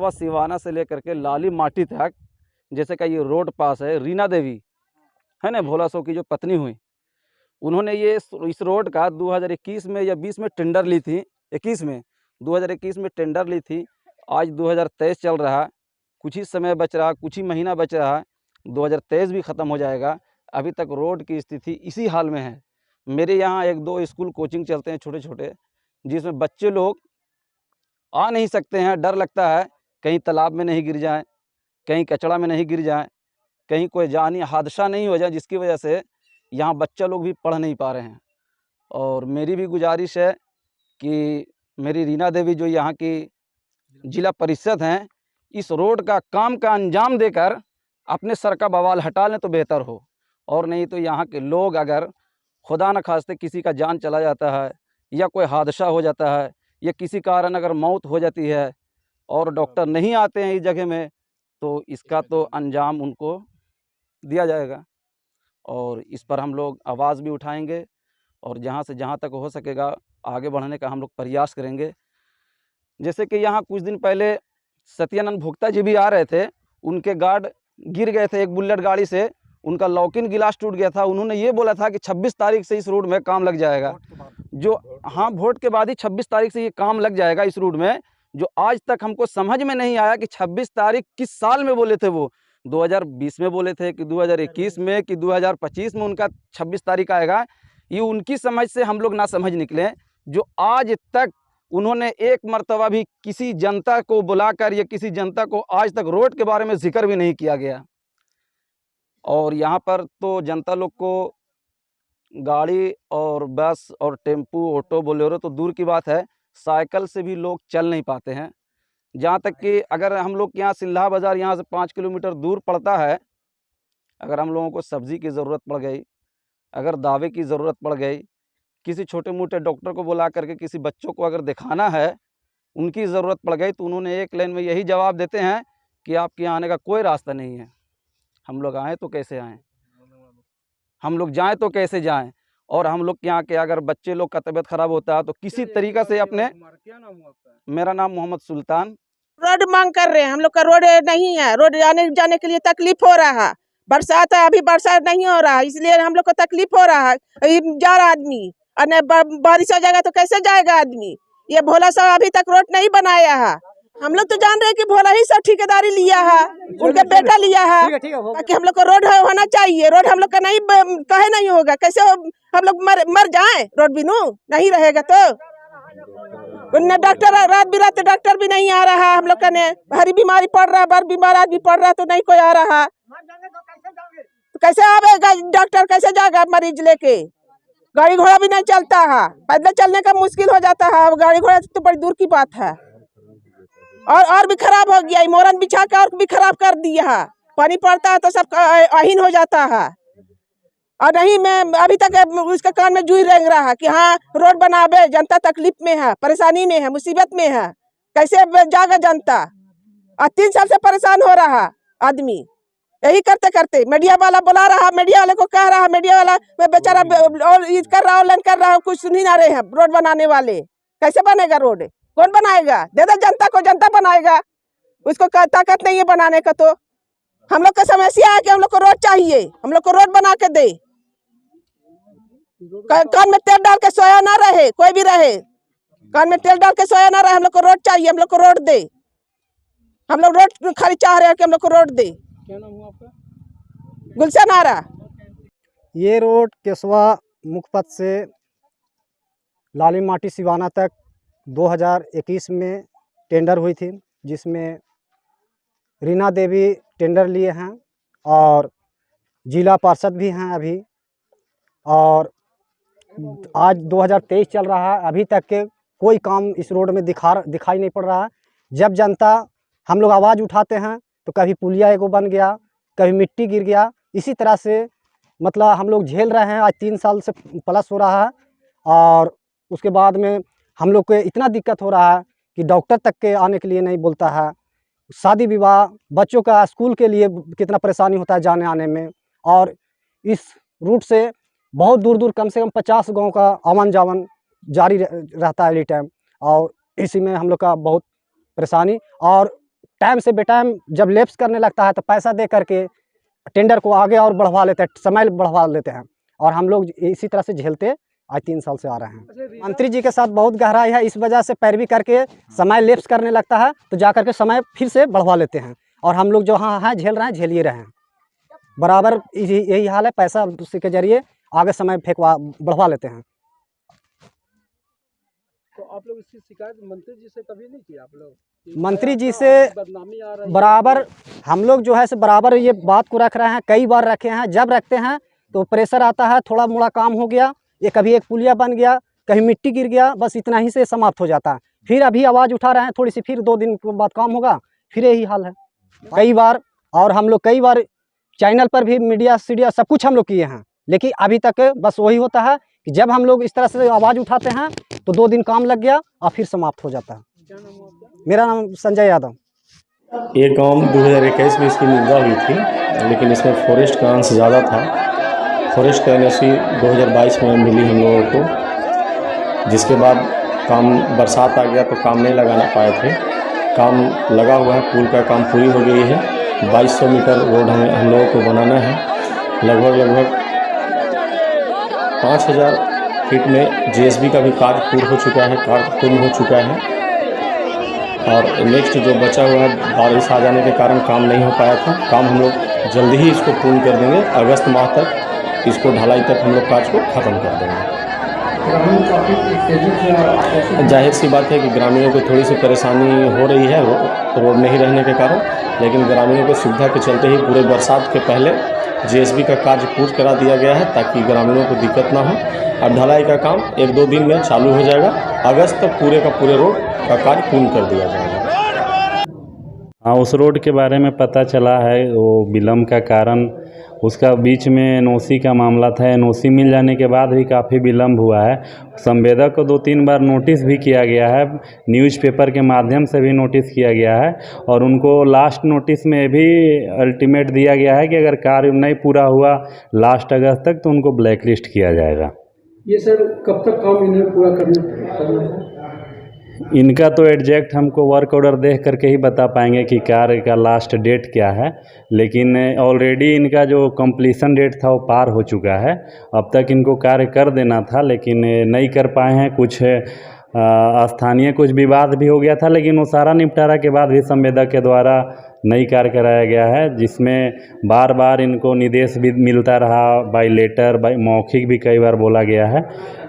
इटावा सिवाना से लेकर के लाली माटी तक, जैसे कि ये रोड पास है, रीना देवी है ना, भोला सो की जो पत्नी हुई, उन्होंने ये इस रोड का 2021 में या 20 में टेंडर ली थी। 2021 में टेंडर ली थी। आज 2023 चल रहा है, कुछ ही समय बच रहा, कुछ ही महीना बच रहा है, 2023 भी ख़त्म हो जाएगा। अभी तक रोड की स्थिति इसी हाल में है। मेरे यहाँ 1-2 स्कूल कोचिंग चलते हैं छोटे छोटे, जिसमें बच्चे लोग आ नहीं सकते हैं। डर लगता है कहीं तालाब में नहीं गिर जाएं, कहीं कचड़ा में नहीं गिर जाएं, कहीं कोई जानी हादसा नहीं हो जाए, जिसकी वजह से यहाँ बच्चा लोग भी पढ़ नहीं पा रहे हैं। और मेरी भी गुजारिश है कि मेरी रीना देवी जो यहाँ की जिला परिषद हैं, इस रोड का काम का अंजाम देकर अपने सर का बवाल हटा लें तो बेहतर हो। और नहीं तो यहाँ के लोग अगर खुदा न खास्ते किसी का जान चला जाता है या कोई हादसा हो जाता है या किसी कारण अगर मौत हो जाती है और डॉक्टर नहीं आते हैं इस जगह में, तो इसका तो अंजाम उनको दिया जाएगा। और इस पर हम लोग आवाज़ भी उठाएंगे और जहाँ से जहाँ तक हो सकेगा आगे बढ़ने का हम लोग प्रयास करेंगे। जैसे कि यहाँ कुछ दिन पहले सत्यानंद भोक्ता जी भी आ रहे थे, उनके गार्ड गिर गए थे एक बुलेट गाड़ी से, उनका लॉकिन गिलास टूट गया था। उन्होंने ये बोला था कि 26 तारीख से इस रोड में काम लग जाएगा। हाँ, वोट के बाद ही 26 तारीख से ये काम लग जाएगा इस रोड में, जो आज तक हमको समझ में नहीं आया कि 26 तारीख किस साल में बोले थे। वो 2020 में बोले थे कि 2021 में कि 2025 में उनका 26 तारीख आएगा। ये उनकी समझ से हम लोग ना समझ निकले, जो आज तक उन्होंने एक मर्तबा भी किसी जनता को बुलाकर या किसी जनता को आज तक रोड के बारे में जिक्र भी नहीं किया गया। और यहाँ पर तो जनता लोग को गाड़ी और बस और टेम्पू, ऑटो, बोलेरो तो दूर की बात है, साइकिल से भी लोग चल नहीं पाते हैं। जहाँ तक कि अगर हम लोग के यहाँ सिल्हा बाज़ार यहाँ से 5 किलोमीटर दूर पड़ता है, अगर हम लोगों को सब्ज़ी की ज़रूरत पड़ गई, अगर दावे की ज़रूरत पड़ गई, किसी छोटे मोटे डॉक्टर को बुला करके किसी बच्चों को अगर दिखाना है, उनकी ज़रूरत पड़ गई, तो उन्होंने एक लाइन में यही जवाब देते हैं कि आपके यहाँ आने का कोई रास्ता नहीं है। हम लोग आएँ तो कैसे आएँ, हम लोग जाएँ तो कैसे जाएँ। और हम लोग के यहाँ के अगर बच्चे लोग का तबीयत ख़राब होता है तो किसी तरीक़ा से अपने, मेरा नाम मोहम्मद सुल्तान। रोड मांग कर रहे हैं, हम लोग का रोड नहीं है, रोड आने जाने के लिए तकलीफ हो रहा है। बरसात है, अभी बरसात नहीं हो रहा है, इसलिए हम लोग को तकलीफ हो रहा है। जा रहा आदमी और बारिश हो जाएगा तो कैसे जाएगा आदमी। ये भोला साहब अभी तक रोड नहीं बनाया है। हम लोग तो जान रहे हैं कि भोला ही सब ठेकेदारी लिया है, उनके बेटा लिया है, ताकि हम लोग को रोड होना चाहिए। रोड हम लोग का नहीं कहे नहीं होगा, कैसे हम लोग मर जाए, रोड बिनु नहीं रहेगा तो। डॉक्टर रात बिरात डॉक्टर भी नहीं आ रहा है, हम लोग का ने भारी बीमारी पड़ रहा है, बार बीमार आदमी पड़ रहा है तो नहीं कोई आ रहा। तो कैसे आवेगा डॉक्टर, कैसे जाएगा मरीज लेके। गाड़ी घोड़ा भी नहीं चलता है, पैदल चलने का मुश्किल हो जाता है, गाड़ी घोड़ा तो बड़ी दूर की बात है। और भी खराब हो गया, मोरन बिछा के और भी खराब कर दिया है। पानी पड़ता है तो सब अहीन हो जाता है। और नहीं, मैं अभी तक उसके कान में जूई रेंग रहा है कि हाँ रोड बनावे, जनता तकलीफ में है, परेशानी में है, मुसीबत में है, कैसे जाएगा जनता। और 3 साल से परेशान हो रहा आदमी। यही करते करते मीडिया वाला बुला रहा, मीडिया वाले को कह रहा, मीडिया वाला बेचारा और कर रहा, ऑनलाइन कर रहा, कुछ सुन ही ना रहे हैं। रोड बनाने वाले कैसे बनेगा रोड, कौन बनाएगा? दे दे जनता को, जनता बनाएगा, उसको ताकत नहीं है बनाने का। तो हम लोग का समस्या है कि हम लोग को रोड चाहिए, हम लोग को रोड बना के दे। कान में तेल डाल के सोया ना रहे, कोई भी रहे, कान में तेल डाल के सोया ना रहे। हम लोग को रोड चाहिए, हम लोग को रोड दे। हम लोग रोड खाली चाह रहे हैं कि हम लोग को रोड दे। क्या नाम हुआ आपका? गुलशन आरा। ये रोड केसवा मुख्य पथ से लाली माटी सिवाना तक 2021 में टेंडर हुई थी, जिसमें रीना देवी टेंडर लिए हैं और जिला पार्षद भी हैं अभी। और आज 2023 चल रहा है, अभी तक के कोई काम इस रोड में दिखाई नहीं पड़ रहा है। जब जनता हम लोग आवाज़ उठाते हैं तो कभी पुलिया एगो बन गया, कभी मिट्टी गिर गया, इसी तरह से मतलब हम लोग झेल रहे हैं। आज 3 साल से प्लस हो रहा है और उसके बाद में हम लोग को इतना दिक्कत हो रहा है कि डॉक्टर तक के आने के लिए नहीं बोलता है। शादी विवाह, बच्चों का स्कूल के लिए कितना परेशानी होता है जाने आने में। और इस रूट से बहुत दूर दूर कम से कम 50 गांव का आवन जावन जारी रहता है एनी टाइम। और इसी में हम लोग का बहुत परेशानी। और टाइम से बेटाइम जब लैप्स करने लगता है तो पैसा दे करके टेंडर को आगे और बढ़वा लेते हैं, समय बढ़वा लेते हैं, और हम लोग इसी तरह से झेलते आज 3 साल से आ रहे हैं। मंत्री जी के साथ बहुत गहराई है, इस वजह से पैरवी करके समय लैप्स करने लगता है तो जा करके समय फिर से बढ़वा लेते हैं, और हम लोग जो हाँ हैं झेल रहे हैं, झेलिए रहे हैं बराबर। यही हाल है, पैसा उसी के जरिए आगे समय बढ़वा लेते हैं। तो आप लोग इसकी शिकायत मंत्री जी से कभी नहीं की? आप लोग मंत्री जी से बदनामी आ रही बराबर हम लोग जो है से बराबर ये बात को रख रहे हैं, कई बार रखे हैं। जब रखते हैं तो प्रेशर आता है, थोड़ा मोड़ा काम हो गया, ये कभी एक पुलिया बन गया, कहीं मिट्टी गिर गया, बस इतना ही से समाप्त हो जाता है। फिर अभी आवाज़ उठा रहे हैं थोड़ी सी, फिर 2 दिन के बाद काम होगा, फिर यही हाल है कई बार। और हम लोग कई बार चैनल पर भी मीडिया सीडिया सब कुछ हम लोग किए हैं, लेकिन अभी तक बस वही होता है कि जब हम लोग इस तरह से आवाज़ उठाते हैं तो 2 दिन काम लग गया और फिर समाप्त हो जाता है। क्या नाम है आपका? मेरा नाम संजय यादव। ये काम 2021 में इसकी निविदा हुई थी, लेकिन इसमें फॉरेस्ट का अंश ज़्यादा था। फॉरेस्ट का एनओसी 2022 में मिली हम लोगों को, जिसके बाद काम बरसात आ गया तो काम नहीं लगाना पाए थे। काम लगा हुआ है, पुल का काम पूरी हो गई है। 2200 मीटर रोड हम लोगों को बनाना है। लगभग 5000 फीट में जीएसबी का भी कार्य पूर्ण हो चुका है, और नेक्स्ट जो बचा हुआ है, बारिश आ जाने के कारण काम नहीं हो पाया था। काम हम लोग जल्दी ही इसको पूर्ण कर देंगे। अगस्त माह तक इसको ढलाई तक हम लोग कार्य को ख़त्म कर देंगे। जाहिर सी बात है कि ग्रामीणों को थोड़ी सी परेशानी हो रही है रोड नहीं रहने के कारण, लेकिन ग्रामीणों को सुविधा के चलते ही पूरे बरसात के पहले जीएसबी का कार्य पूर्ण करा दिया गया है, ताकि ग्रामीणों को दिक्कत ना हो। अब ढलाई का काम 1-2 दिन में चालू हो जाएगा। अगस्त तक पूरे का पूरे रोड का कार्य पूर्ण कर दिया जाएगा। हाँ, उस रोड के बारे में पता चला है। वो विलम्ब का कारण उसका बीच में एनओसी का मामला था। एनओसी मिल जाने के बाद भी काफ़ी विलम्ब हुआ है। संवेदक को 2-3 बार नोटिस भी किया गया है, न्यूज़पेपर के माध्यम से भी नोटिस किया गया है, और उनको लास्ट नोटिस में भी अल्टीमेट दिया गया है कि अगर कार्य नहीं पूरा हुआ लास्ट अगस्त तक तो उनको ब्लैक लिस्ट किया जाएगा। ये सर कब तक काम इन्हें पूरा करना है? इनका तो एग्जैक्ट हमको वर्क ऑर्डर देख करके ही बता पाएंगे कि कार्य का लास्ट डेट क्या है, लेकिन ऑलरेडी इनका जो कंप्लीशन डेट था वो पार हो चुका है। अब तक इनको कार्य कर देना था, लेकिन नहीं कर पाए हैं। कुछ स्थानीय कुछ विवाद भी हो गया था, लेकिन वो सारा निपटारा के बाद भी संवेदक के द्वारा नई कार्य कराया गया है, जिसमें बार बार इनको निर्देश भी मिलता रहा, बाय लेटर बाय मौखिक भी कई बार बोला गया है,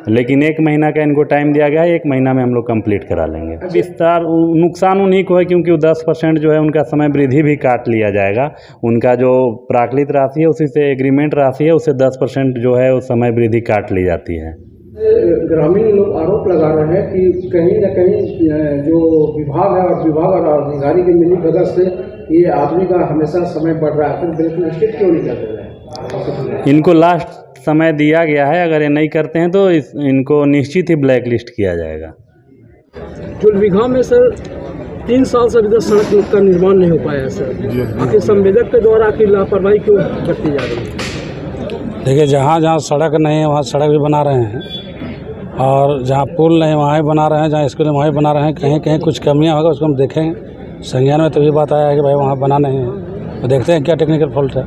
लेकिन 1 महीना का इनको टाइम दिया गया है। 1 महीना में हम लोग कंप्लीट करा लेंगे। विस्तार नुकसान उन्हीं को है, क्योंकि वो 10% जो है उनका समय वृद्धि भी काट लिया जाएगा। उनका जो प्राकृतिक राशि है उसी से एग्रीमेंट राशि है, उससे 10% जो है वो समय वृद्धि काट ली जाती है। ग्रामीण लोग आरोप लगा रहे हैं कि कहीं न कहीं जो विभाग है और विभाग और अधिकारी की मिलीभगत से ये आदमी का हमेशा समय बढ़ रहा है, फिर ब्लैक लिस्ट क्यों नहीं कर दे रहे हैं? इनको लास्ट समय दिया गया है, अगर ये नहीं करते हैं तो इनको निश्चित ही ब्लैक लिस्ट किया जाएगा। जुलबिघा में सर 3 साल से अभी तक सड़क का निर्माण नहीं हो पाया है सर। आखिर संवेदक के द्वारा आखिर लापरवाही क्यों बरती जा रही है? देखिए, जहाँ जहाँ सड़क नहीं है वहाँ सड़क भी बना रहे हैं, और जहाँ पुल नहीं वहाँ ही बना रहे हैं, जहाँ स्कूल वहाँ ही बना रहे हैं। कहीं कहीं कुछ कमियाँ होगा उसको हम देखेंगे। संज्ञान में तो ये बात आया है कि भाई वहाँ बना नहीं है, तो देखते हैं क्या टेक्निकल फॉल्ट है।